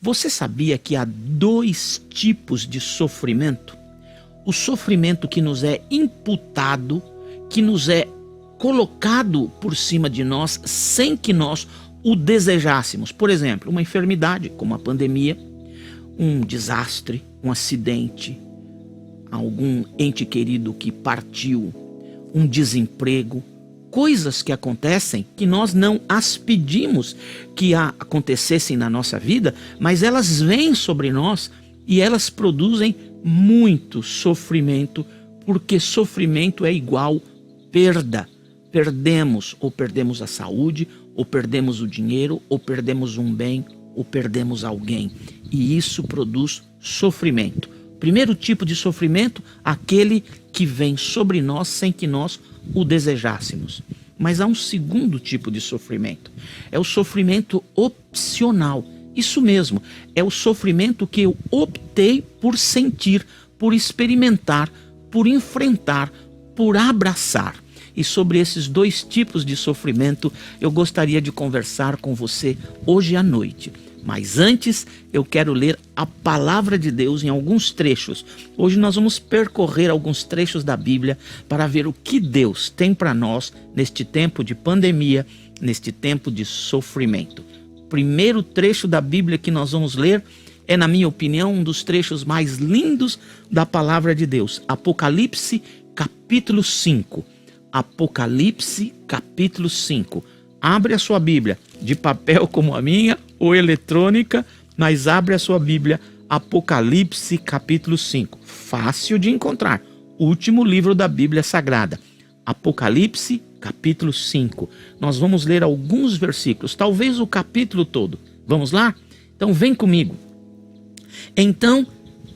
Você sabia que há dois tipos de sofrimento? O sofrimento que nos é imputado, que nos é colocado por cima de nós sem que nós o desejássemos. Por exemplo, uma enfermidade, como a pandemia, um desastre, um acidente, algum ente querido que partiu, um desemprego, coisas que acontecem que nós não as pedimos que acontecessem na nossa vida, mas elas vêm sobre nós e elas produzem muito sofrimento, porque sofrimento é igual perda. Perdemos a saúde, ou perdemos o dinheiro, ou perdemos um bem, ou perdemos alguém. E isso produz sofrimento. Primeiro tipo de sofrimento, aquele que vem sobre nós sem que nós o desejássemos. Mas há um segundo tipo de sofrimento. É o sofrimento opcional. Isso mesmo, é o sofrimento que eu optei por sentir, por experimentar, por enfrentar, por abraçar. E sobre esses dois tipos de sofrimento eu gostaria de conversar com você hoje à noite. Mas antes eu quero ler a palavra de Deus em alguns trechos. Hoje nós vamos percorrer alguns trechos da Bíblia para ver o que Deus tem para nós neste tempo de pandemia, neste tempo de sofrimento. O primeiro trecho da Bíblia que nós vamos ler é, na minha opinião, um dos trechos mais lindos da palavra de Deus. Apocalipse, capítulo 5. Apocalipse, capítulo 5. Abre a sua Bíblia, de papel como a minha, ou eletrônica, mas abre a sua Bíblia, Apocalipse, capítulo 5. Fácil de encontrar. Último livro da Bíblia Sagrada. Apocalipse, capítulo 5. Nós vamos ler alguns versículos, talvez o capítulo todo. Vamos lá? Então vem comigo. Então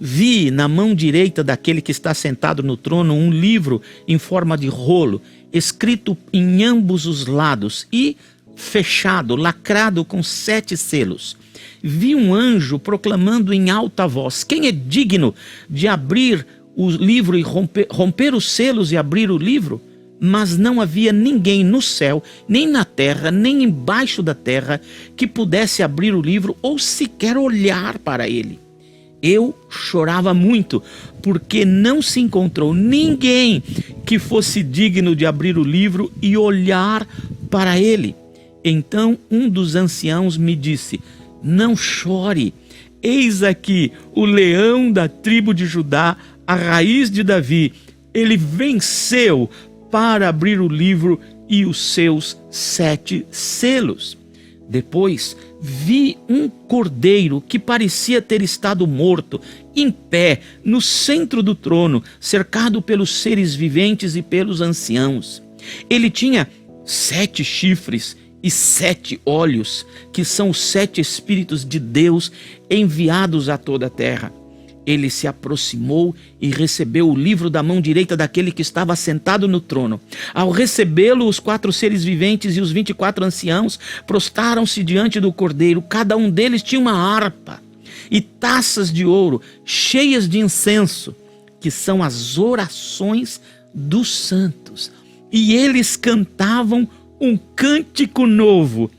vi na mão direita daquele que está sentado no trono um livro em forma de rolo, escrito em ambos os lados e fechado, lacrado com 7 selos. Vi um anjo proclamando em alta voz: quem é digno de abrir o livro e romper os selos e abrir o livro? Mas não havia ninguém no céu, nem na terra, nem embaixo da terra, que pudesse abrir o livro ou sequer olhar para ele. Eu chorava muito, porque não se encontrou ninguém que fosse digno de abrir o livro e olhar para ele. Então um dos anciãos me disse: não chore, eis aqui o leão da tribo de Judá, a raiz de Davi. Ele venceu para abrir o livro e os seus 7 selos. Depois vi um cordeiro que parecia ter estado morto, em pé, no centro do trono, cercado pelos seres viventes e pelos anciãos. Ele tinha 7 chifres e 7 olhos, que são os 7 Espíritos de Deus enviados a toda a terra. Ele se aproximou e recebeu o livro da mão direita daquele que estava sentado no trono. Ao recebê-lo, os 4 seres viventes e os 24 anciãos prostraram-se diante do cordeiro. Cada um deles tinha uma harpa e taças de ouro cheias de incenso, que são as orações dos santos. E eles cantavam um cântico novo: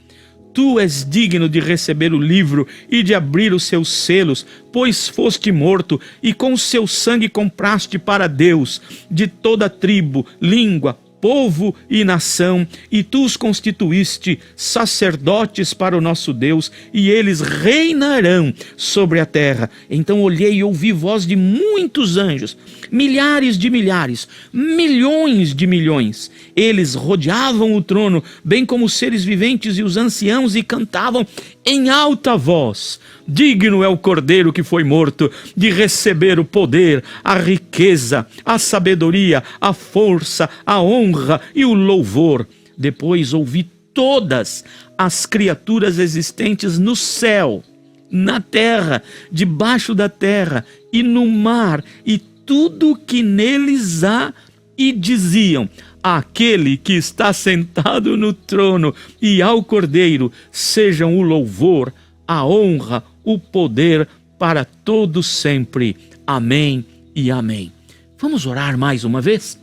tu és digno de receber o livro e de abrir os seus selos, pois foste morto e com o seu sangue compraste para Deus de toda tribo, língua, povo e nação, e tu os constituíste sacerdotes para o nosso Deus, e eles reinarão sobre a terra. Então olhei e ouvi voz de muitos anjos, milhares de milhares, milhões de milhões. Eles rodeavam o trono, bem como os seres viventes e os anciãos, e cantavam em alta voz: digno é o cordeiro que foi morto de receber o poder, a riqueza, a sabedoria, a força, a honra e o louvor. Depois ouvi todas as criaturas existentes no céu, na terra, debaixo da terra e no mar, e tudo que neles há, e diziam: aquele que está sentado no trono e ao Cordeiro sejam o louvor, a honra, o poder para todos sempre. Amém e amém. Vamos orar mais uma vez?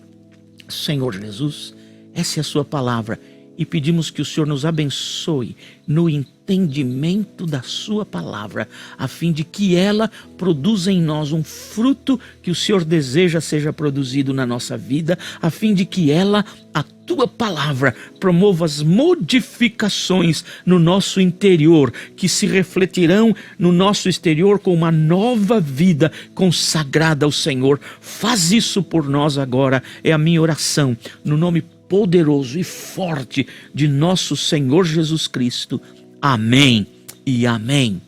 Senhor Jesus, essa é a sua palavra e pedimos que o Senhor nos abençoe no entendimento da sua palavra, a fim de que ela produza em nós um fruto que o Senhor deseja seja produzido na nossa vida, a fim de que ela, a tua palavra, promova as modificações no nosso interior, que se refletirão no nosso exterior com uma nova vida consagrada ao Senhor. Faz isso por nós agora, é a minha oração, no nome poderoso e forte de nosso Senhor Jesus Cristo. Amém e amém.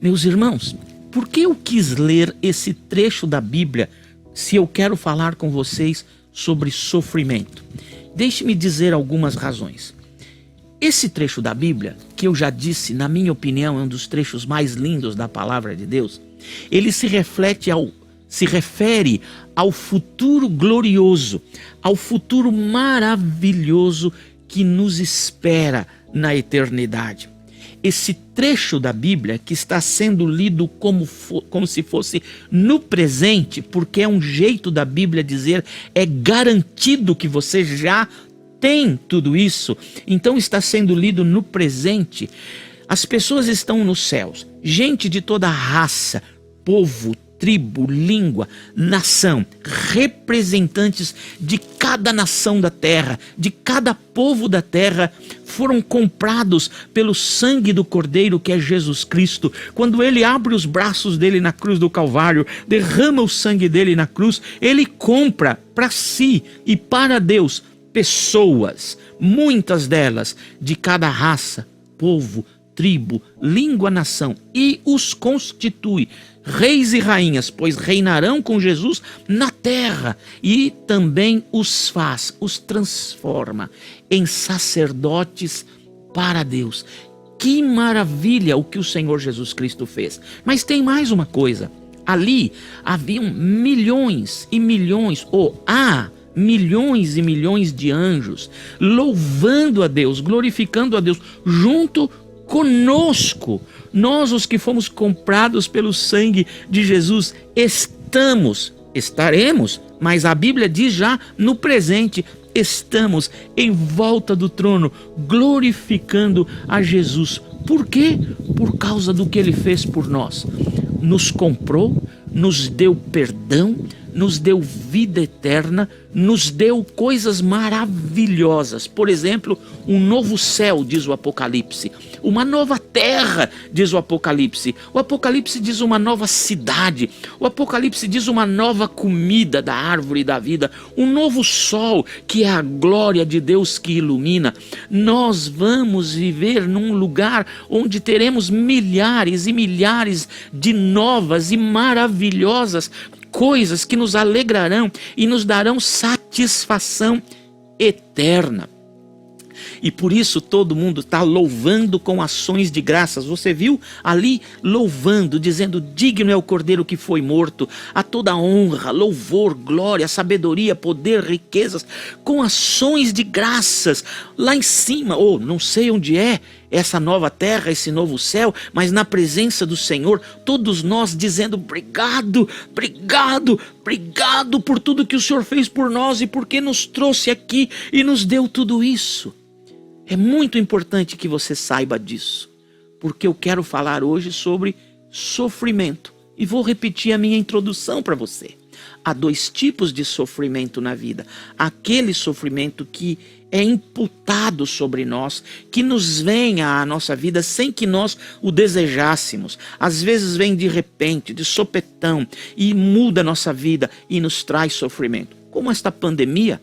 Meus irmãos, por que eu quis ler esse trecho da Bíblia se eu quero falar com vocês sobre sofrimento? Deixe-me dizer algumas razões. Esse trecho da Bíblia, que eu já disse, na minha opinião, é um dos trechos mais lindos da palavra de Deus, ele se refere ao futuro glorioso, ao futuro maravilhoso que nos espera na eternidade. Esse trecho da Bíblia que está sendo lido como se fosse no presente, porque é um jeito da Bíblia dizer, é garantido que você já tem tudo isso, então está sendo lido no presente. As pessoas estão nos céus, gente de toda raça, povo, tribo, língua, nação, representantes de cada nação da terra, de cada povo da terra, foram comprados pelo sangue do Cordeiro, que é Jesus Cristo. Quando ele abre os braços dele na cruz do Calvário, derrama o sangue dele na cruz, ele compra para si e para Deus pessoas, muitas delas de cada raça, povo, tribo, língua, nação, e os constitui reis e rainhas, pois reinarão com Jesus na terra, e também os transforma em sacerdotes para Deus. Que maravilha o que o Senhor Jesus Cristo fez. Mas tem mais uma coisa. Ali haviam milhões e milhões, milhões e milhões de anjos louvando a Deus, glorificando a Deus, junto conosco. Nós, os que fomos comprados pelo sangue de Jesus, estaremos, mas a Bíblia diz já no presente, estamos em volta do trono, glorificando a Jesus. Por quê? Por causa do que ele fez por nós. Nos comprou, nos deu perdão, nos deu vida eterna, nos deu coisas maravilhosas. Por exemplo, um novo céu, diz o Apocalipse. Uma nova terra, diz o Apocalipse. O Apocalipse diz uma nova cidade. O Apocalipse diz uma nova comida da árvore da vida. Um novo sol, que é a glória de Deus que ilumina. Nós vamos viver num lugar onde teremos milhares e milhares de novas e maravilhosas coisas que nos alegrarão e nos darão satisfação eterna. E por isso todo mundo está louvando com ações de graças. Você viu ali louvando, dizendo: digno é o Cordeiro que foi morto, a toda honra, louvor, glória, sabedoria, poder, riquezas, com ações de graças lá em cima. Não sei onde é essa nova terra, esse novo céu, mas na presença do Senhor, todos nós dizendo: obrigado, obrigado, obrigado por tudo que o Senhor fez por nós e porque nos trouxe aqui e nos deu tudo isso. É muito importante que você saiba disso, porque eu quero falar hoje sobre sofrimento. E vou repetir a minha introdução para você. Há dois tipos de sofrimento na vida. Aquele sofrimento que é imputado sobre nós, que nos vem à nossa vida sem que nós o desejássemos. Às vezes vem de repente, de sopetão, e muda a nossa vida e nos traz sofrimento. Como esta pandemia.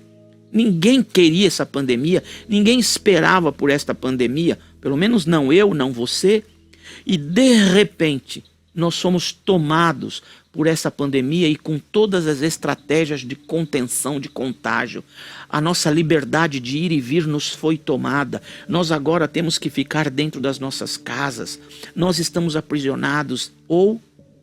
Ninguém queria essa pandemia, ninguém esperava por esta pandemia, pelo menos não eu, não você. E de repente, nós somos tomados por essa pandemia e com todas as estratégias de contenção, de contágio. A nossa liberdade de ir e vir nos foi tomada. Nós agora temos que ficar dentro das nossas casas. Nós estamos aprisionados ou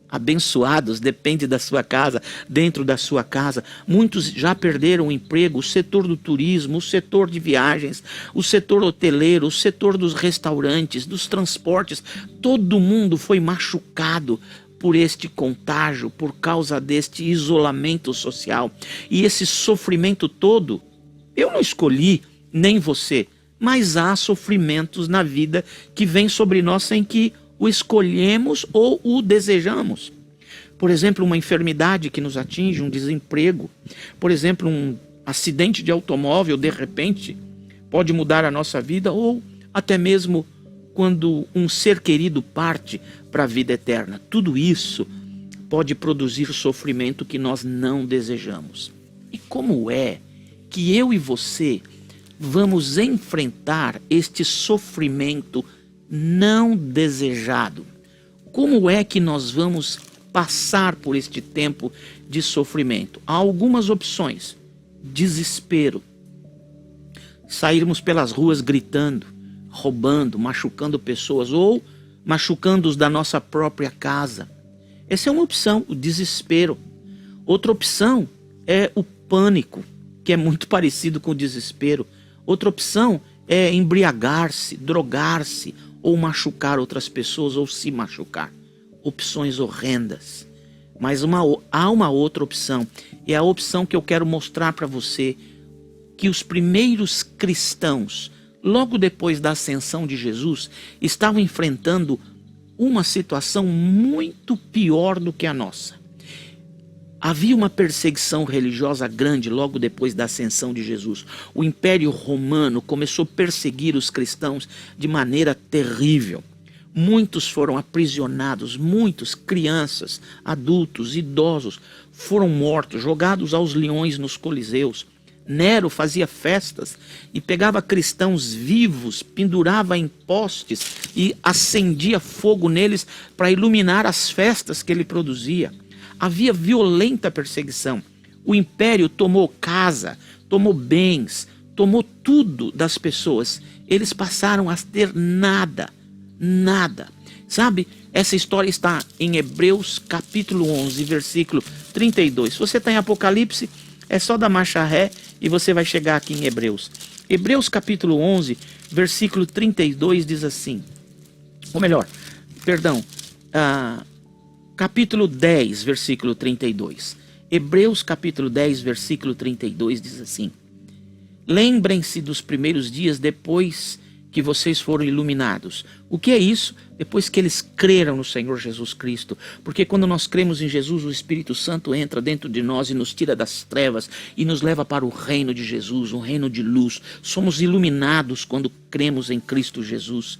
abençoados, depende da sua casa, dentro da sua casa. Muitos já perderam o emprego, o setor do turismo, o setor de viagens, o setor hoteleiro, o setor dos restaurantes, dos transportes. Todo mundo foi machucado por este contágio, por causa deste isolamento social. E esse sofrimento todo, eu não escolhi, nem você. mas há sofrimentos na vida que vêm sobre nós sem que o escolhemos ou o desejamos. Por exemplo, uma enfermidade que nos atinge, um desemprego. Por exemplo, um acidente de automóvel, de repente, pode mudar a nossa vida, ou até mesmo quando um ser querido parte para a vida eterna. Tudo isso pode produzir sofrimento que nós não desejamos. E como é que eu e você vamos enfrentar este sofrimento não desejado? Como é que nós vamos passar por este tempo de sofrimento? Há algumas opções. Desespero. Sairmos pelas ruas gritando, roubando, machucando pessoas ou machucando-os da nossa própria casa. Essa é uma opção, o desespero. Outra opção é o pânico, que é muito parecido com o desespero. Outra opção é embriagar-se, drogar-se ou machucar outras pessoas ou se machucar. Opções horrendas. Mas há uma outra opção, e é a opção que eu quero mostrar para você, que os primeiros cristãos, logo depois da ascensão de Jesus, estavam enfrentando uma situação muito pior do que a nossa. Havia uma perseguição religiosa grande logo depois da ascensão de Jesus. O Império Romano começou a perseguir os cristãos de maneira terrível. Muitos foram aprisionados, muitos, crianças, adultos, idosos, foram mortos, jogados aos leões nos coliseus. Nero fazia festas e pegava cristãos vivos, pendurava em postes e acendia fogo neles para iluminar as festas que ele produzia. Havia violenta perseguição. O império tomou casa, tomou bens, tomou tudo das pessoas. Eles passaram a ter nada. Nada. Sabe, essa história está em Hebreus capítulo 11, versículo 32. Se você está em Apocalipse, é só dar marcha ré e você vai chegar aqui em Hebreus. Hebreus capítulo 11, versículo 32 diz assim. Ou melhor, perdão, capítulo 10, versículo 32. Hebreus capítulo 10, versículo 32 diz assim. Lembrem-se dos primeiros dias depois que vocês foram iluminados. O que é isso? Depois que eles creram no Senhor Jesus Cristo. Porque quando nós cremos em Jesus, o Espírito Santo entra dentro de nós e nos tira das trevas e nos leva para o reino de Jesus, um reino de luz. Somos iluminados quando cremos em Cristo Jesus.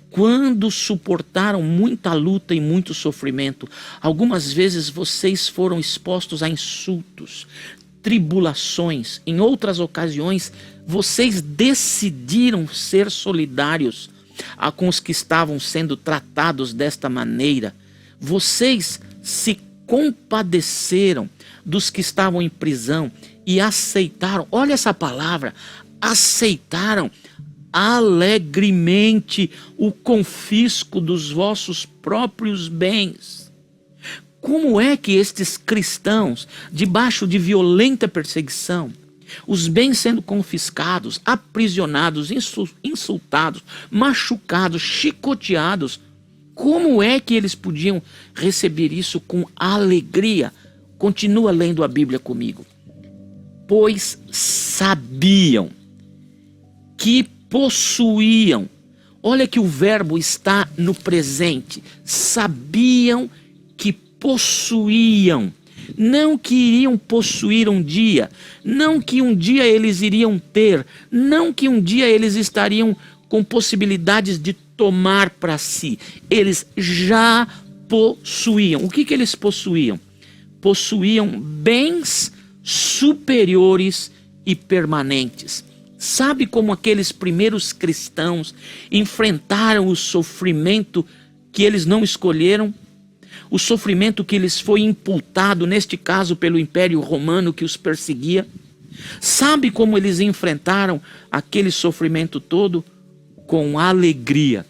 Quando suportaram muita luta e muito sofrimento, algumas vezes vocês foram expostos a insultos, tribulações. Em outras ocasiões, vocês decidiram ser solidários com os que estavam sendo tratados desta maneira. Vocês se compadeceram dos que estavam em prisão e aceitaram, olha essa palavra, aceitaram alegremente o confisco dos vossos próprios bens. Como é que estes cristãos, debaixo de violenta perseguição, os bens sendo confiscados, aprisionados, insultados, machucados, chicoteados, como é que eles podiam receber isso com alegria? Continua lendo a Bíblia comigo. Pois sabiam que possuíam. Olha que o verbo está no presente. Sabiam que possuíam. Não que iriam possuir um dia, não que um dia eles iriam ter, não que um dia eles estariam com possibilidades de tomar para si. Eles já possuíam. O que eles possuíam? Possuíam bens superiores e permanentes. Sabe como aqueles primeiros cristãos enfrentaram o sofrimento que eles não escolheram? O sofrimento que lhes foi imputado, neste caso pelo Império Romano que os perseguia. Sabe como eles enfrentaram aquele sofrimento todo? Com alegria.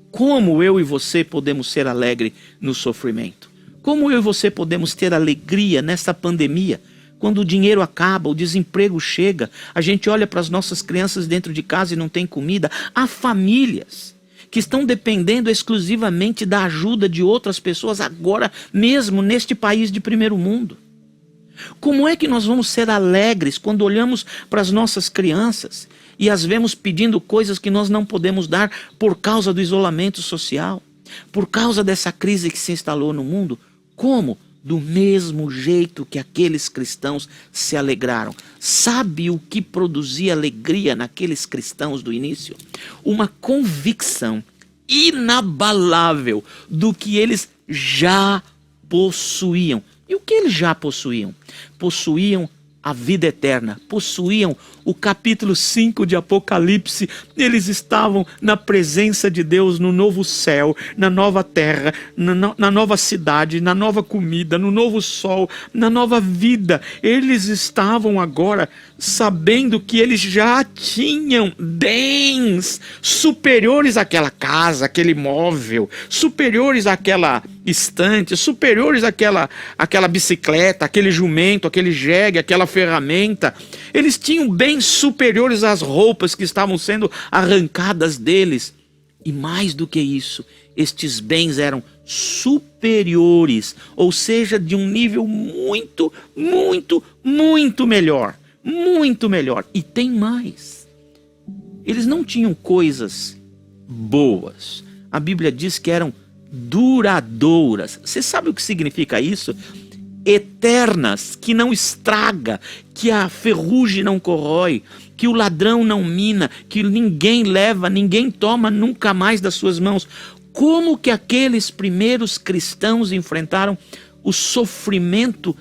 Como eu e você podemos ser alegres no sofrimento? Como eu e você podemos ter alegria nessa pandemia? Quando o dinheiro acaba, o desemprego chega, a gente olha para as nossas crianças dentro de casa e não tem comida. Há famílias que estão dependendo exclusivamente da ajuda de outras pessoas agora mesmo neste país de primeiro mundo. Como é que nós vamos ser alegres quando olhamos para as nossas crianças e as vemos pedindo coisas que nós não podemos dar por causa do isolamento social, por causa dessa crise que se instalou no mundo. Como? Do mesmo jeito que aqueles cristãos se alegraram. Sabe o que produzia alegria naqueles cristãos do início? Uma convicção inabalável do que eles já possuíam. E o que eles já possuíam? Possuíam a vida eterna, possuíam o capítulo 5 de Apocalipse. Eles estavam na presença de Deus, no novo céu, na nova terra, na nova cidade, na nova comida, no novo sol, na nova vida. Eles estavam agora sabendo que eles já tinham bens superiores àquela casa, aquele móvel, superiores àquela estante, superiores àquela bicicleta, aquele jumento, aquele jegue, aquela ferramenta. Eles tinham bens superiores às roupas que estavam sendo arrancadas deles. E mais do que isso, estes bens eram superiores, ou seja, de um nível muito, muito, muito melhor. Muito melhor. E tem mais. Eles não tinham coisas boas. A Bíblia diz que eram duradouras. Você sabe o que significa isso? Eternas, que não estraga, que a ferrugem não corrói, que o ladrão não mina, que ninguém leva, ninguém toma nunca mais das suas mãos. Como que aqueles primeiros cristãos enfrentaram o sofrimento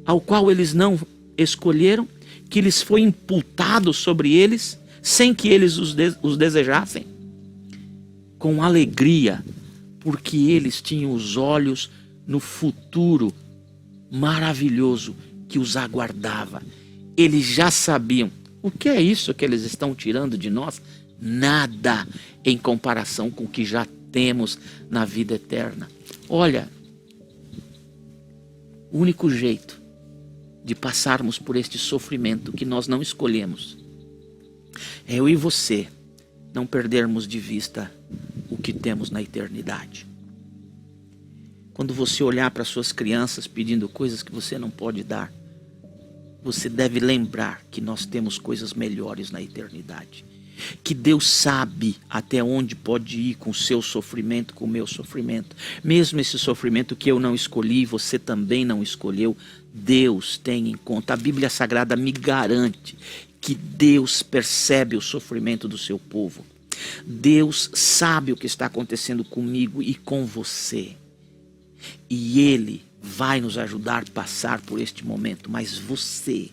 ao qual eles não escolheram, que lhes foi imputado sobre eles, sem que eles os desejassem? Com alegria, porque eles tinham os olhos no futuro maravilhoso que os aguardava. Eles já sabiam. O que é isso que eles estão tirando de nós? Nada em comparação com o que já temos na vida eterna. Olha, o único jeito de passarmos por este sofrimento que nós não escolhemos é eu e você não perdermos de vista o que temos na eternidade. Quando você olhar para suas crianças pedindo coisas que você não pode dar, você deve lembrar que nós temos coisas melhores na eternidade. Que Deus sabe até onde pode ir com o seu sofrimento, com o meu sofrimento. Mesmo esse sofrimento que eu não escolhi, você também não escolheu, Deus tem em conta. A Bíblia Sagrada me garante que Deus percebe o sofrimento do seu povo. Deus sabe o que está acontecendo comigo e com você. E Ele vai nos ajudar a passar por este momento. Mas você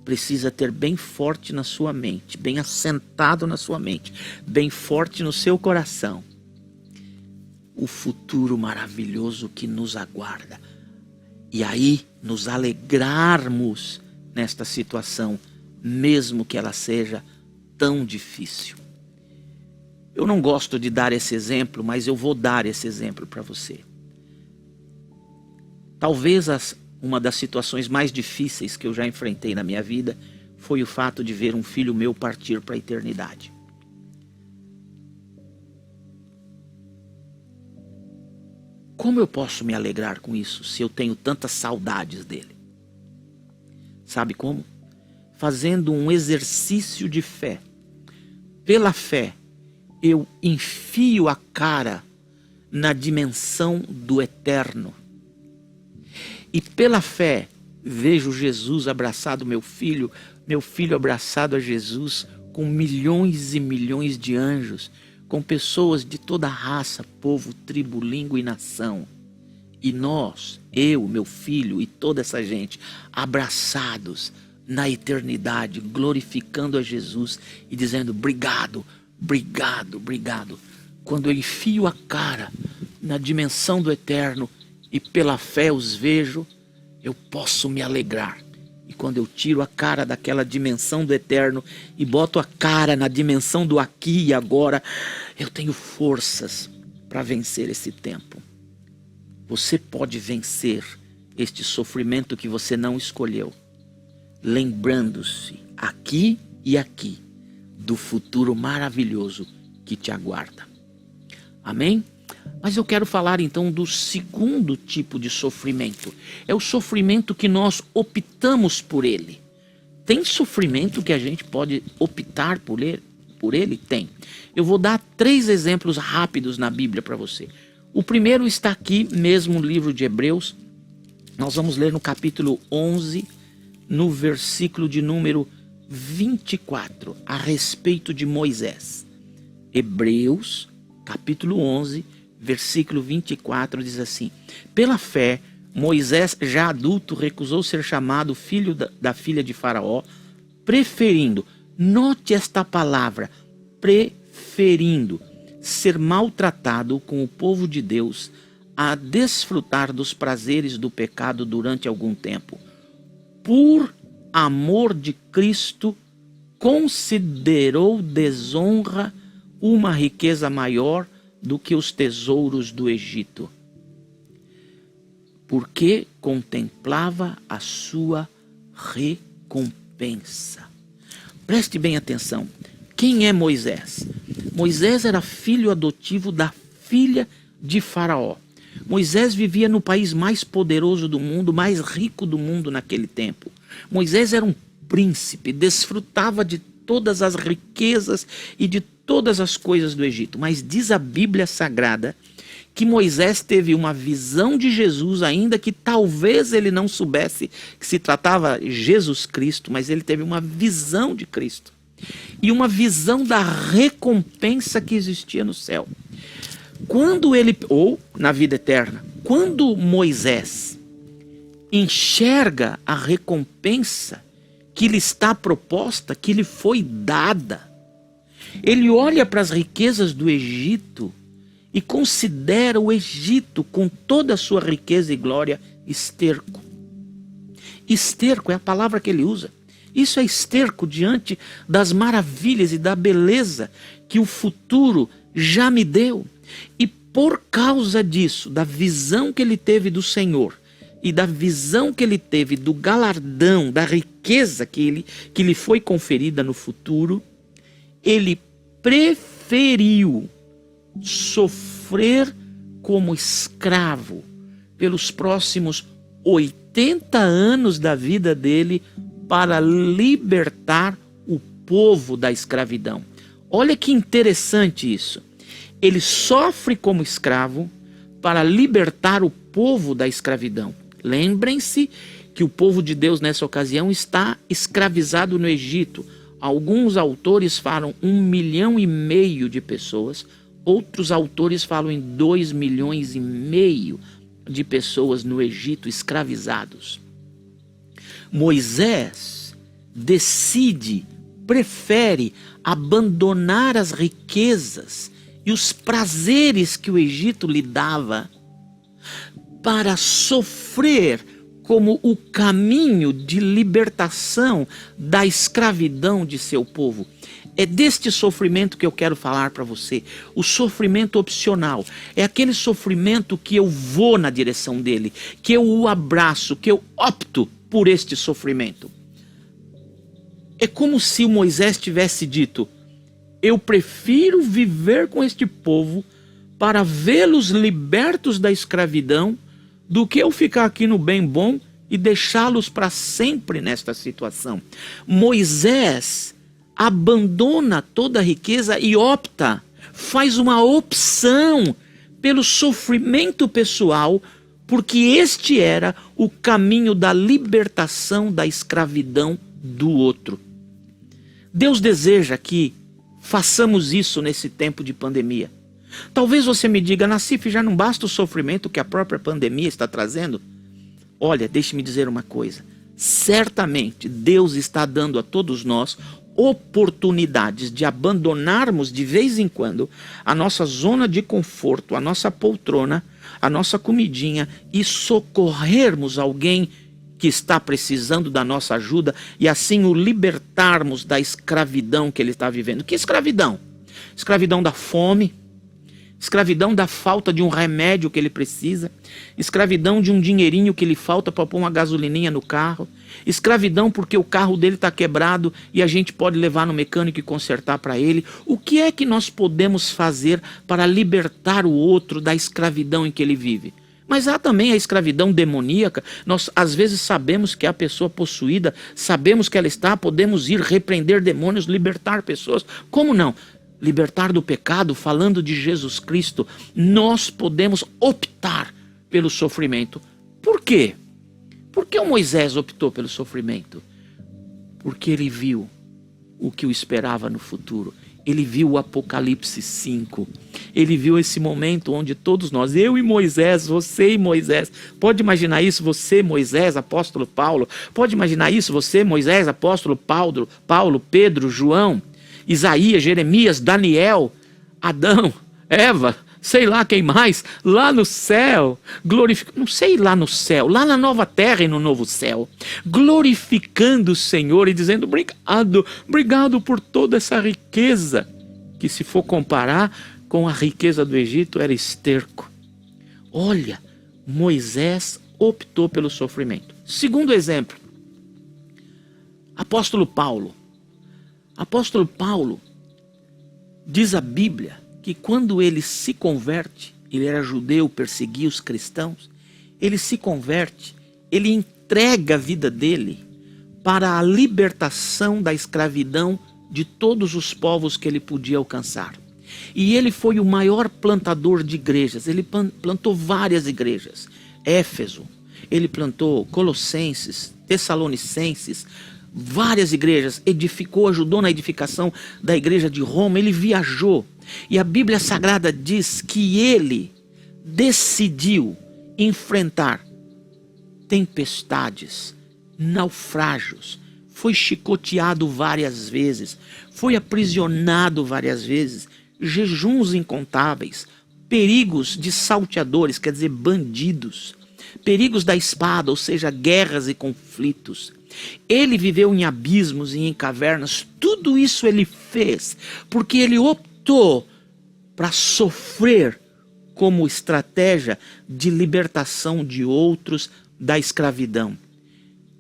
precisa ter bem forte na sua mente, bem assentado na sua mente, bem forte no seu coração, o futuro maravilhoso que nos aguarda. E aí nos alegrarmos nesta situação, mesmo que ela seja tão difícil. Eu não gosto de dar esse exemplo, mas eu vou dar esse exemplo para você. Talvez uma das situações mais difíceis que eu já enfrentei na minha vida foi o fato de ver um filho meu partir para a eternidade. Como eu posso me alegrar com isso se eu tenho tantas saudades dele? Sabe como? Fazendo um exercício de fé. Pela fé, eu enfio a cara na dimensão do eterno. E pela fé, vejo Jesus abraçado meu filho abraçado a Jesus, com milhões e milhões de anjos, com pessoas de toda raça, povo, tribo, língua e nação. E nós, eu, meu filho e toda essa gente, abraçados na eternidade, glorificando a Jesus e dizendo obrigado, obrigado, obrigado. Quando eu enfio a cara na dimensão do eterno, e pela fé os vejo, eu posso me alegrar. E quando eu tiro a cara daquela dimensão do eterno e boto a cara na dimensão do aqui e agora, eu tenho forças para vencer esse tempo. Você pode vencer este sofrimento que você não escolheu, lembrando-se aqui e aqui do futuro maravilhoso que te aguarda. Amém? Mas eu quero falar então do segundo tipo de sofrimento. É o sofrimento que nós optamos por ele. Tem sofrimento que a gente pode optar por ele? Por ele? Tem. Eu vou dar 3 exemplos rápidos na Bíblia para você. O primeiro está aqui mesmo no livro de Hebreus. Nós vamos ler no capítulo 11, no versículo de número 24, a respeito de Moisés. Hebreus, capítulo 11, versículo 24, diz assim: pela fé, Moisés, já adulto, recusou ser chamado filho da filha de Faraó, preferindo, note esta palavra, preferindo ser maltratado com o povo de Deus a desfrutar dos prazeres do pecado durante algum tempo. Por amor de Cristo, considerou desonra uma riqueza maior do que os tesouros do Egito, porque contemplava a sua recompensa. Preste bem atenção. Quem é Moisés? Moisés era filho adotivo da filha de Faraó. Moisés vivia no país mais poderoso do mundo, mais rico do mundo naquele tempo. Moisés era um príncipe, desfrutava de todas as riquezas e de todas as coisas do Egito. Mas diz a Bíblia Sagrada que Moisés teve uma visão de Jesus, ainda que talvez ele não soubesse que se tratava de Jesus Cristo, mas ele teve uma visão de Cristo. E uma visão da recompensa que existia no céu. Quando ele, ou na vida eterna, quando Moisés enxerga a recompensa que lhe está proposta, que lhe foi dada, ele olha para as riquezas do Egito e considera o Egito, com toda a sua riqueza e glória, esterco. Esterco é a palavra que ele usa. Isso é esterco diante das maravilhas e da beleza que o futuro já me deu. E por causa disso, da visão que ele teve do Senhor e da visão que ele teve do galardão, da riqueza que lhe foi conferida no futuro, ele preferiu sofrer como escravo pelos próximos 80 anos da vida dele para libertar o povo da escravidão. Olha que interessante isso. Ele sofre como escravo para libertar o povo da escravidão. Lembrem-se que o povo de Deus nessa ocasião está escravizado no Egito. Alguns autores falam 1,5 milhão de pessoas, outros autores falam em 2,5 milhões de pessoas no Egito escravizados. Moisés prefere abandonar as riquezas e os prazeres que o Egito lhe dava para sofrer como o caminho de libertação da escravidão de seu povo. É deste sofrimento que eu quero falar para você. O sofrimento opcional. É aquele sofrimento que eu vou na direção dele, que eu o abraço, que eu opto por este sofrimento. É como se o Moisés tivesse dito: eu prefiro viver com este povo para vê-los libertos da escravidão do que eu ficar aqui no bem bom e deixá-los para sempre nesta situação. Moisés abandona toda a riqueza e faz uma opção pelo sofrimento pessoal, porque este era o caminho da libertação da escravidão do outro. Deus deseja que façamos isso nesse tempo de pandemia. Talvez você me diga: Nassif, já não basta o sofrimento que a própria pandemia está trazendo? Olha, deixe-me dizer uma coisa. Certamente Deus está dando a todos nós oportunidades de abandonarmos de vez em quando a nossa zona de conforto, a nossa poltrona, a nossa comidinha e socorrermos alguém que está precisando da nossa ajuda e assim o libertarmos da escravidão que ele está vivendo. Que escravidão? Escravidão da fome, escravidão da falta de um remédio que ele precisa, escravidão de um dinheirinho que lhe falta para pôr uma gasolininha no carro, escravidão porque o carro dele está quebrado e a gente pode levar no mecânico e consertar para ele. O que é que nós podemos fazer para libertar o outro da escravidão em que ele vive? Mas há também a escravidão demoníaca. Nós às vezes sabemos que a pessoa possuída, sabemos que ela está, podemos ir repreender demônios, libertar pessoas. Como não? Libertar do pecado, falando de Jesus Cristo, nós podemos optar pelo sofrimento. Por quê? Por que o Moisés optou pelo sofrimento? Porque ele viu o que o esperava no futuro. Ele viu o Apocalipse 5. Ele viu esse momento onde todos nós, eu e Moisés, você e Moisés, pode imaginar isso, você, Moisés, apóstolo Paulo, pode imaginar isso, você, Moisés, apóstolo Paulo, Pedro, João, Isaías, Jeremias, Daniel, Adão, Eva, sei lá quem mais, lá no céu, não sei lá no céu, lá na nova terra e no novo céu, glorificando o Senhor e dizendo obrigado por toda essa riqueza, que se for comparar com a riqueza do Egito era esterco. Olha, Moisés optou pelo sofrimento. Segundo exemplo, apóstolo Paulo. Apóstolo Paulo, diz a Bíblia, que quando ele se converte, ele era judeu, perseguia os cristãos, ele se converte, ele entrega a vida dele para a libertação da escravidão de todos os povos que ele podia alcançar. E ele foi o maior plantador de igrejas, ele plantou várias igrejas. Éfeso, ele plantou Colossenses, Tessalonicenses, várias igrejas, edificou, ajudou na edificação da igreja de Roma, ele viajou. E a Bíblia Sagrada diz que ele decidiu enfrentar tempestades, naufrágios, foi chicoteado várias vezes, foi aprisionado várias vezes, jejuns incontáveis, perigos de salteadores, quer dizer, bandidos, perigos da espada, ou seja, guerras e conflitos. Ele viveu em abismos e em cavernas, tudo isso ele fez porque ele optou para sofrer como estratégia de libertação de outros da escravidão.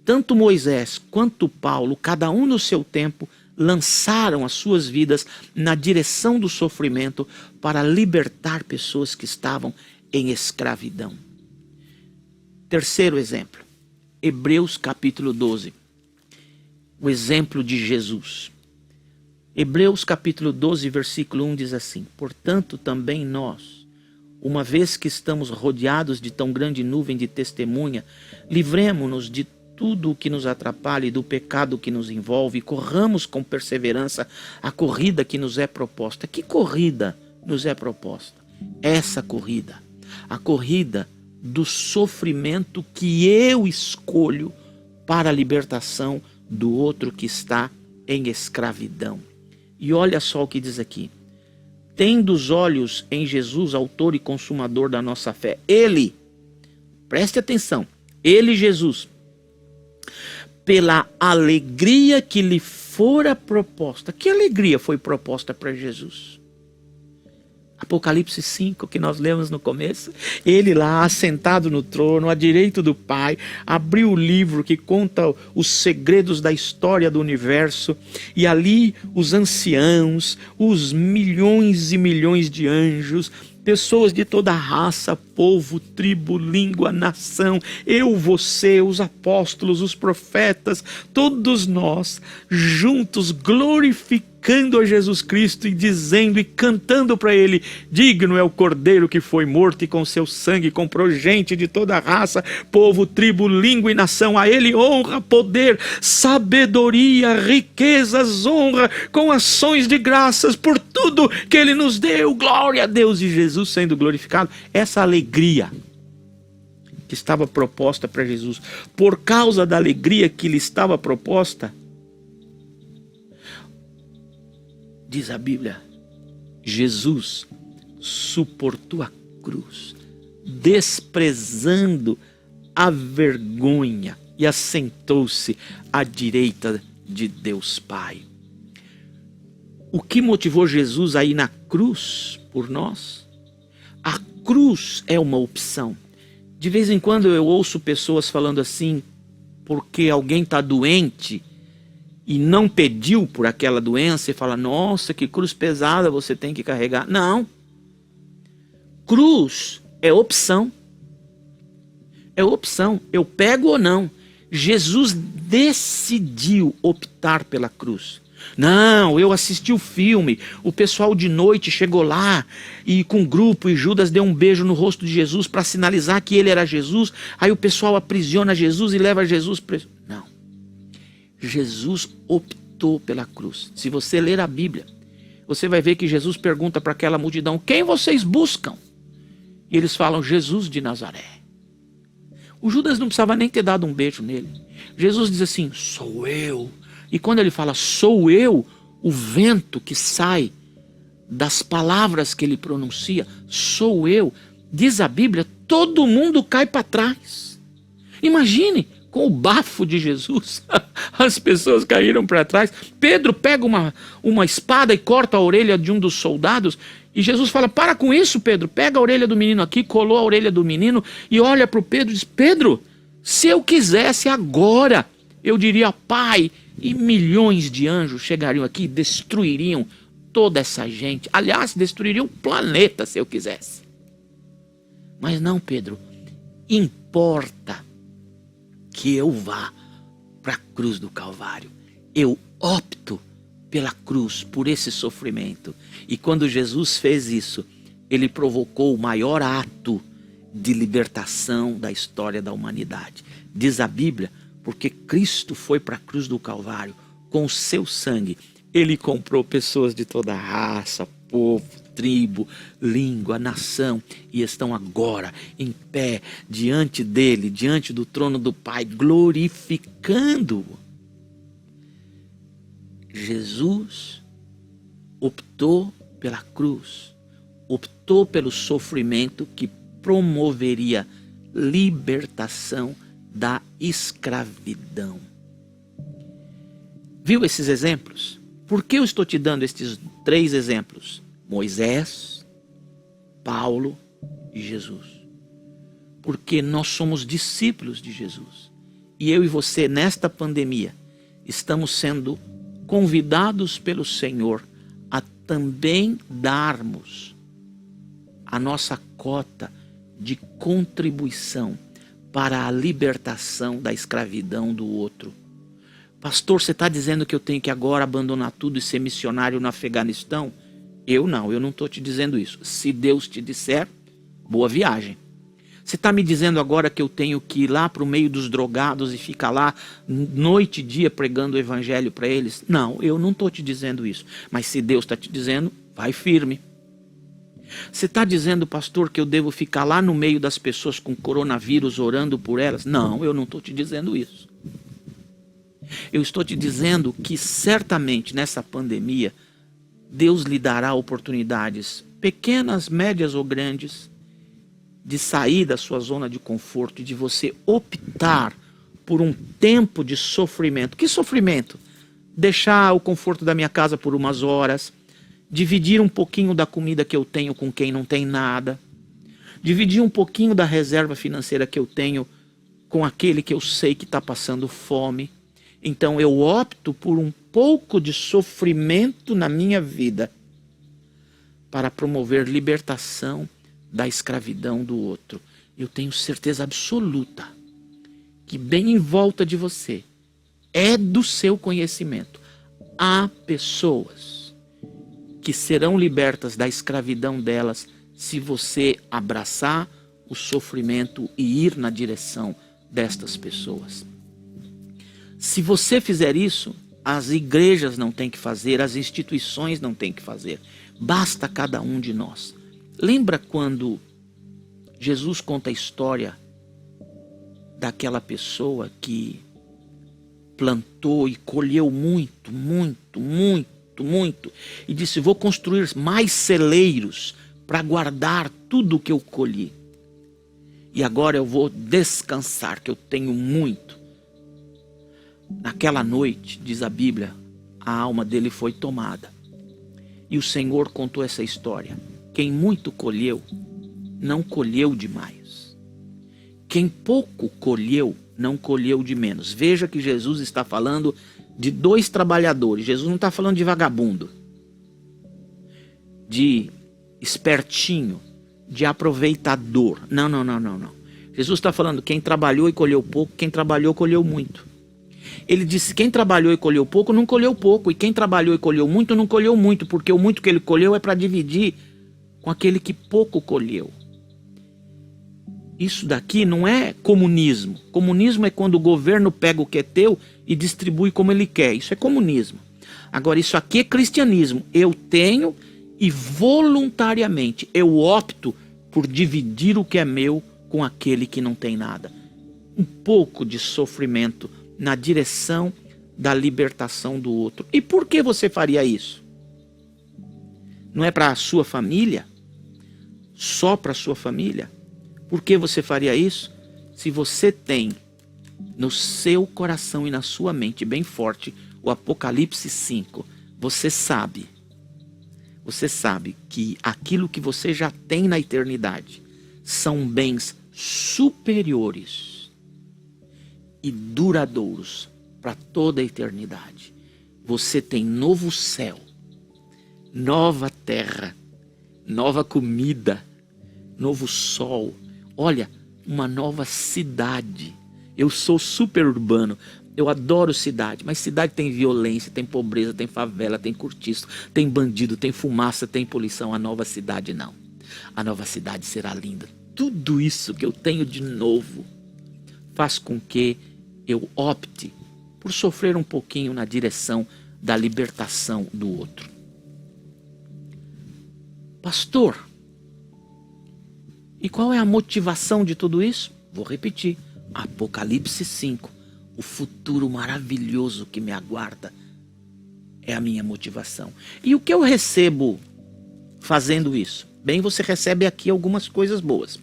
Tanto Moisés quanto Paulo, cada um no seu tempo, lançaram as suas vidas na direção do sofrimento para libertar pessoas que estavam em escravidão. Terceiro exemplo, Hebreus capítulo 12, o exemplo de Jesus. Hebreus capítulo 12, versículo 1 diz assim: portanto também nós, uma vez que estamos rodeados de tão grande nuvem de testemunha, livremo-nos de tudo o que nos atrapalha e do pecado que nos envolve, e corramos com perseverança a corrida que nos é proposta. Que corrida nos é proposta? Essa corrida, a corrida do sofrimento que eu escolho para a libertação do outro que está em escravidão. E olha só o que diz aqui: tendo os olhos em Jesus, autor e consumador da nossa fé. Ele, preste atenção, ele, Jesus, pela alegria que lhe fora proposta. Que alegria foi proposta para Jesus? Apocalipse 5, que nós lemos no começo, ele lá assentado no trono, à direita do Pai, abriu o livro que conta os segredos da história do universo, e ali os anciãos, os milhões e milhões de anjos, pessoas de toda raça, povo, tribo, língua, nação, eu, você, os apóstolos, os profetas, todos nós, juntos, glorificando a Jesus Cristo e dizendo e cantando para Ele: digno é o Cordeiro que foi morto e com seu sangue comprou gente de toda raça, povo, tribo, língua e nação. A Ele honra, poder, sabedoria, riquezas, honra, com ações de graças por tudo que Ele nos deu. Glória a Deus. E Jesus sendo glorificado. Essa alegria que estava proposta para Jesus, por causa da alegria que lhe estava proposta, diz a Bíblia, Jesus suportou a cruz, desprezando a vergonha, e assentou-se à direita de Deus Pai. O que motivou Jesus a ir na cruz por nós? A cruz é uma opção. De vez em quando eu ouço pessoas falando assim, porque alguém está doente e não pediu por aquela doença, e fala: nossa, que cruz pesada você tem que carregar. Não. Cruz é opção. É opção, eu pego ou não. Jesus decidiu optar pela cruz. Não, eu assisti o filme, o pessoal de noite chegou lá e com um grupo e Judas deu um beijo no rosto de Jesus para sinalizar que ele era Jesus. Aí o pessoal aprisiona Jesus e leva Jesus preso. Não, Jesus optou pela cruz. Se você ler a Bíblia, você vai ver que Jesus pergunta para aquela multidão: quem vocês buscam? E eles falam: Jesus de Nazaré. O Judas não precisava nem ter dado um beijo nele. Jesus diz assim: sou eu. E quando ele fala sou eu, o vento que sai das palavras que ele pronuncia, sou eu, diz a Bíblia, todo mundo cai para trás. Imagine, com o bafo de Jesus, as pessoas caíram para trás. Pedro pega uma espada e corta a orelha de um dos soldados. E Jesus fala: para com isso, Pedro, pega a orelha do menino aqui, colou a orelha do menino e olha para o Pedro e diz: Pedro, se eu quisesse agora, eu diria Pai, e milhões de anjos chegariam aqui e destruiriam toda essa gente. Aliás, destruiriam o planeta se eu quisesse. Mas não, Pedro, importa que eu vá para a cruz do Calvário. Eu opto pela cruz, por esse sofrimento. E quando Jesus fez isso, ele provocou o maior ato de libertação da história da humanidade. Diz a Bíblia, porque Cristo foi para a cruz do Calvário, com o seu sangue, ele comprou pessoas de toda raça, povo, tribo, língua, nação, e estão agora em pé diante dele, diante do trono do Pai, glorificando-o. Jesus optou pela cruz, optou pelo sofrimento que promoveria libertação da escravidão. Viu esses exemplos? Por que eu estou te dando estes 3 exemplos? Moisés, Paulo e Jesus. Porque nós somos discípulos de Jesus. E eu e você, nesta pandemia, estamos sendo convidados pelo Senhor a também darmos a nossa cota de contribuição para a libertação da escravidão do outro. Pastor, você está dizendo que eu tenho que agora abandonar tudo e ser missionário no Afeganistão? Eu não estou te dizendo isso. Se Deus te disser, boa viagem. Você está me dizendo agora que eu tenho que ir lá para o meio dos drogados e ficar lá noite e dia pregando o evangelho para eles? Não, eu não estou te dizendo isso. Mas se Deus está te dizendo, vai firme. Você está dizendo, pastor, que eu devo ficar lá no meio das pessoas com coronavírus orando por elas? Não, eu não estou te dizendo isso. Eu estou te dizendo que certamente nessa pandemia, Deus lhe dará oportunidades, pequenas, médias ou grandes, de sair da sua zona de conforto e de você optar por um tempo de sofrimento. Que sofrimento? Deixar o conforto da minha casa por umas horas, dividir um pouquinho da comida que eu tenho com quem não tem nada, dividir um pouquinho da reserva financeira que eu tenho com aquele que eu sei que está passando fome. Então eu opto por um pouco de sofrimento na minha vida para promover libertação da escravidão do outro. Eu tenho certeza absoluta que bem em volta de você, é do seu conhecimento, há pessoas que serão libertas da escravidão delas se você abraçar o sofrimento e ir na direção destas pessoas. Se você fizer isso, as igrejas não têm que fazer, as instituições não têm que fazer. Basta cada um de nós. Lembra quando Jesus conta a história daquela pessoa que plantou e colheu muito, muito, muito, muito, e disse: vou construir mais celeiros para guardar tudo que eu colhi. E agora eu vou descansar, que eu tenho muito. Naquela noite, diz a Bíblia, a alma dele foi tomada. E o Senhor contou essa história. Quem muito colheu, não colheu demais. Quem pouco colheu, não colheu de menos. Veja que Jesus está falando de 2 trabalhadores. Jesus não está falando de vagabundo, de espertinho, de aproveitador. Não. Jesus está falando, quem trabalhou e colheu pouco, quem trabalhou colheu muito. Ele disse, quem trabalhou e colheu pouco, não colheu pouco. E quem trabalhou e colheu muito, não colheu muito. Porque o muito que ele colheu é para dividir com aquele que pouco colheu. Isso daqui não é comunismo. Comunismo é quando o governo pega o que é teu e distribui como ele quer. Isso é comunismo. Agora, isso aqui é cristianismo. Eu tenho e voluntariamente eu opto por dividir o que é meu com aquele que não tem nada. Um pouco de sofrimento na direção da libertação do outro. E por que você faria isso? Não é para a sua família? Só para a sua família? Por que você faria isso? Se você tem no seu coração e na sua mente bem forte o Apocalipse 5, você sabe que aquilo que você já tem na eternidade são bens superiores e duradouros para toda a eternidade. Você tem novo céu, nova terra, nova comida, novo sol. Olha, uma nova cidade. Eu sou super urbano, eu adoro cidade, mas cidade tem violência, tem pobreza, tem favela, tem cortiço, tem bandido, tem fumaça, tem poluição. A nova cidade não. A nova cidade será linda. Tudo isso que eu tenho de novo faz com que eu opte por sofrer um pouquinho na direção da libertação do outro. Pastor, e qual é a motivação de tudo isso? Vou repetir, Apocalipse 5, o futuro maravilhoso que me aguarda é a minha motivação. E o que eu recebo fazendo isso? Bem, você recebe aqui algumas coisas boas.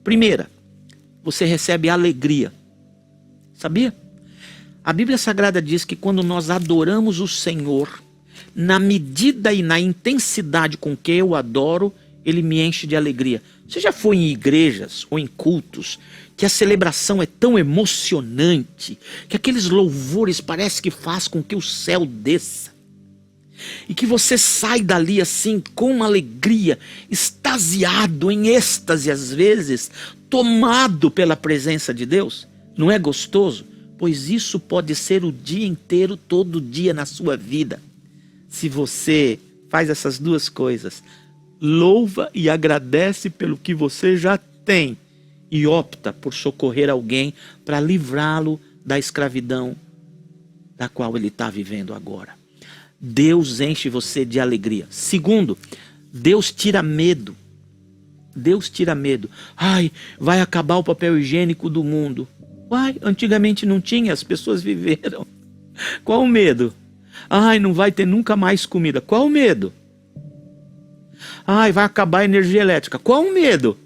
Primeira, você recebe alegria. Sabia? A Bíblia Sagrada diz que quando nós adoramos o Senhor, na medida e na intensidade com que eu adoro, Ele me enche de alegria. Você já foi em igrejas ou em cultos que a celebração é tão emocionante, que aqueles louvores parece que faz com que o céu desça? E que você sai dali assim com alegria, extasiado, em êxtase às vezes, tomado pela presença de Deus? Não é gostoso? Pois isso pode ser o dia inteiro, todo dia na sua vida. Se você faz essas duas coisas, louva e agradece pelo que você já tem e opta por socorrer alguém para livrá-lo da escravidão da qual ele está vivendo agora. Deus enche você de alegria. Segundo, Deus tira medo. Deus tira medo. Ai, vai acabar o papel higiênico do mundo. Uai, antigamente não tinha, as pessoas viveram. Qual o medo? Ai, não vai ter nunca mais comida. Qual o medo? Ai, vai acabar a energia elétrica. Qual o medo?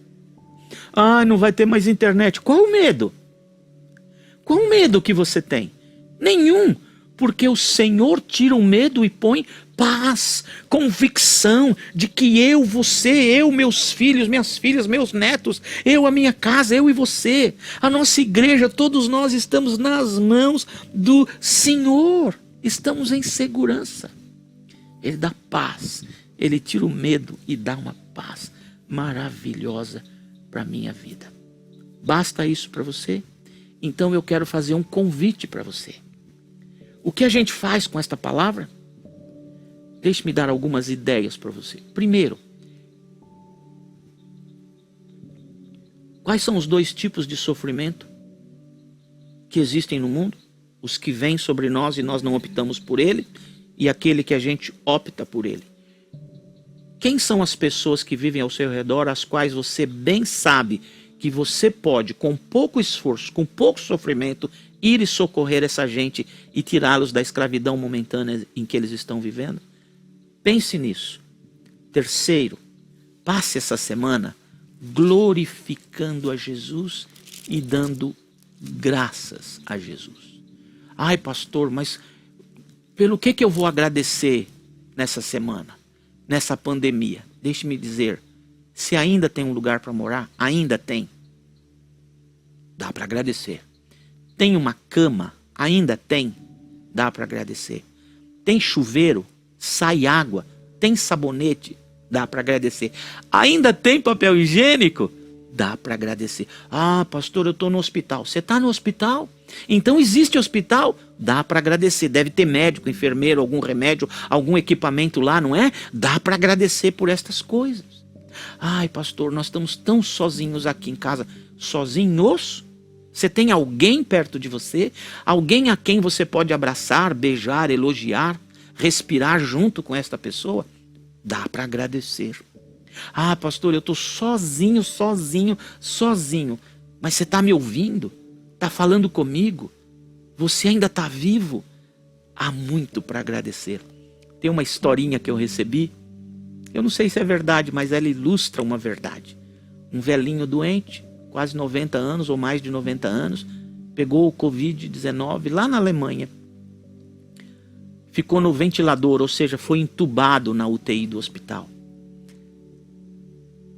Ai, não vai ter mais internet. Qual o medo? Qual o medo que você tem? Nenhum. Porque o Senhor tira o medo e põe paz, convicção de que eu, você, eu, meus filhos, minhas filhas, meus netos, eu, a minha casa, eu e você, a nossa igreja, todos nós estamos nas mãos do Senhor. Estamos em segurança. Ele dá paz, Ele tira o medo e dá uma paz maravilhosa para a minha vida. Basta isso para você? Então eu quero fazer um convite para você. O que a gente faz com esta palavra? Deixe-me dar algumas ideias para você. Primeiro, quais são os dois tipos de sofrimento que existem no mundo? Os que vêm sobre nós e nós não optamos por ele, e aquele que a gente opta por ele. Quem são as pessoas que vivem ao seu redor, as quais você bem sabe que você pode, com pouco esforço, com pouco sofrimento, ir e socorrer essa gente e tirá-los da escravidão momentânea em que eles estão vivendo? Pense nisso. Terceiro, passe essa semana glorificando a Jesus e dando graças a Jesus. Ai, pastor, mas pelo que eu vou agradecer nessa semana, nessa pandemia? Deixe-me dizer, se ainda tem um lugar para morar, ainda tem. Dá para agradecer. Tem uma cama? Ainda tem. Dá para agradecer. Tem chuveiro? Sai água? Tem sabonete? Dá para agradecer. Ainda tem papel higiênico? Dá para agradecer. Ah, pastor, eu estou no hospital. Você está no hospital? Então existe hospital? Dá para agradecer. Deve ter médico, enfermeiro, algum remédio, algum equipamento lá, não é? Dá para agradecer por estas coisas. Ai, pastor, nós estamos tão sozinhos aqui em casa. Sozinhos? Você tem alguém perto de você? Alguém a quem você pode abraçar, beijar, elogiar, respirar junto com esta pessoa? Dá para agradecer. Ah, pastor, eu estou sozinho. Mas você está me ouvindo? Está falando comigo? Você ainda está vivo? Há muito para agradecer. Tem uma historinha que eu recebi. Eu não sei se é verdade, mas ela ilustra uma verdade. Um velhinho doente, quase 90 anos ou mais de 90 anos, pegou o Covid-19 lá na Alemanha. Ficou no ventilador, ou seja, foi entubado na UTI do hospital.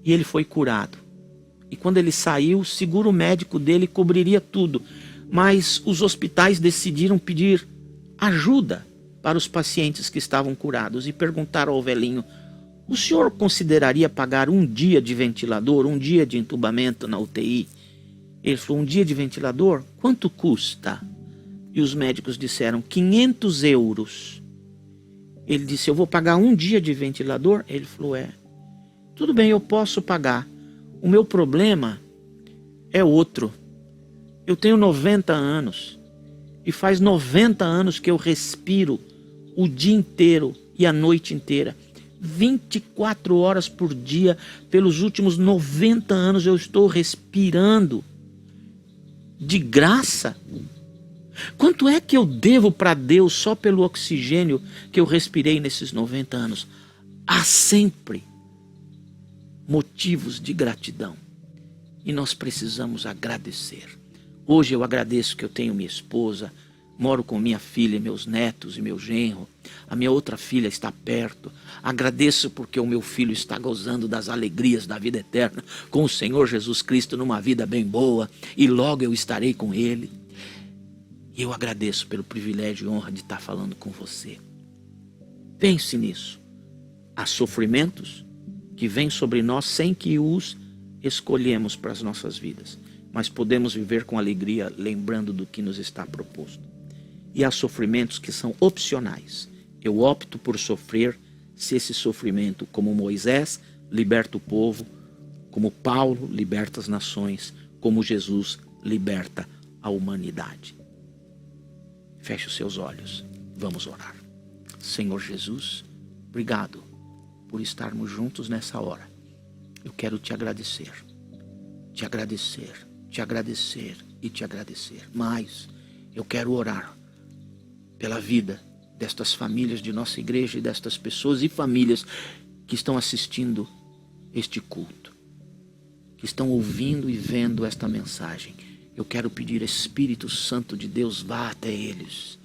E ele foi curado. E quando ele saiu, o seguro médico dele cobriria tudo. Mas os hospitais decidiram pedir ajuda para os pacientes que estavam curados. E perguntaram ao velhinho: o senhor consideraria pagar um dia de ventilador, um dia de entubamento na UTI? Ele falou: um dia de ventilador? Quanto custa? E os médicos disseram: 500 euros. Ele disse: eu vou pagar um dia de ventilador? Ele falou: tudo bem, eu posso pagar. O meu problema é outro. Eu tenho 90 anos e faz 90 anos que eu respiro o dia inteiro e a noite inteira. 24 horas por dia, pelos últimos 90 anos eu estou respirando. De graça? Quanto é que eu devo para Deus só pelo oxigênio que eu respirei nesses 90 anos? Há sempre motivos de gratidão. E nós precisamos agradecer. Hoje eu agradeço que eu tenho minha esposa, moro com minha filha, meus netos e meu genro. A minha outra filha está perto. Agradeço porque o meu filho está gozando das alegrias da vida eterna com o Senhor Jesus Cristo numa vida bem boa. E logo eu estarei com Ele. E eu agradeço pelo privilégio e honra de estar falando com você. Pense nisso. Há sofrimentos que vêm sobre nós sem que os escolhemos para as nossas vidas. Mas podemos viver com alegria lembrando do que nos está proposto. E há sofrimentos que são opcionais. Eu opto por sofrer se esse sofrimento, como Moisés, liberta o povo, como Paulo liberta as nações, como Jesus liberta a humanidade. Feche os seus olhos. Vamos orar. Senhor Jesus, obrigado por estarmos juntos nessa hora. Eu quero te agradecer. Te agradecer, te agradecer e te agradecer. Mas eu quero orar pela vida destas famílias de nossa igreja e destas pessoas e famílias que estão assistindo este culto, que estão ouvindo e vendo esta mensagem. Eu quero pedir, Espírito Santo de Deus, vá até eles,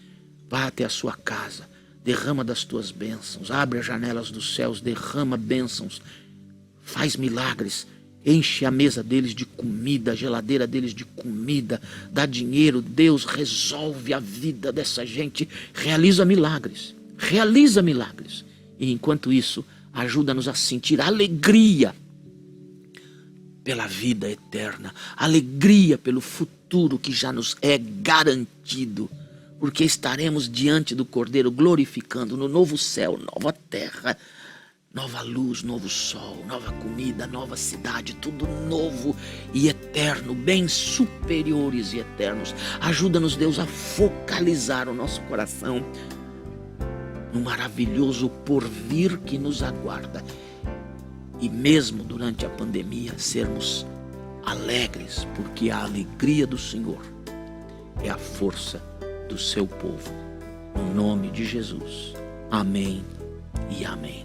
vá até a sua casa, derrama das tuas bênçãos, abre as janelas dos céus, derrama bênçãos, faz milagres, enche a mesa deles de comida, a geladeira deles de comida, dá dinheiro. Deus, resolve a vida dessa gente, realiza milagres. E enquanto isso, ajuda-nos a sentir alegria pela vida eterna, alegria pelo futuro que já nos é garantido, porque estaremos diante do Cordeiro glorificando no novo céu, nova terra, nova luz, novo sol, nova comida, nova cidade, tudo novo e eterno, bens superiores e eternos. Ajuda-nos, Deus, a focalizar o nosso coração no maravilhoso porvir que nos aguarda. E mesmo durante a pandemia, sermos alegres, porque a alegria do Senhor é a força do seu povo. No nome de Jesus. Amém e amém.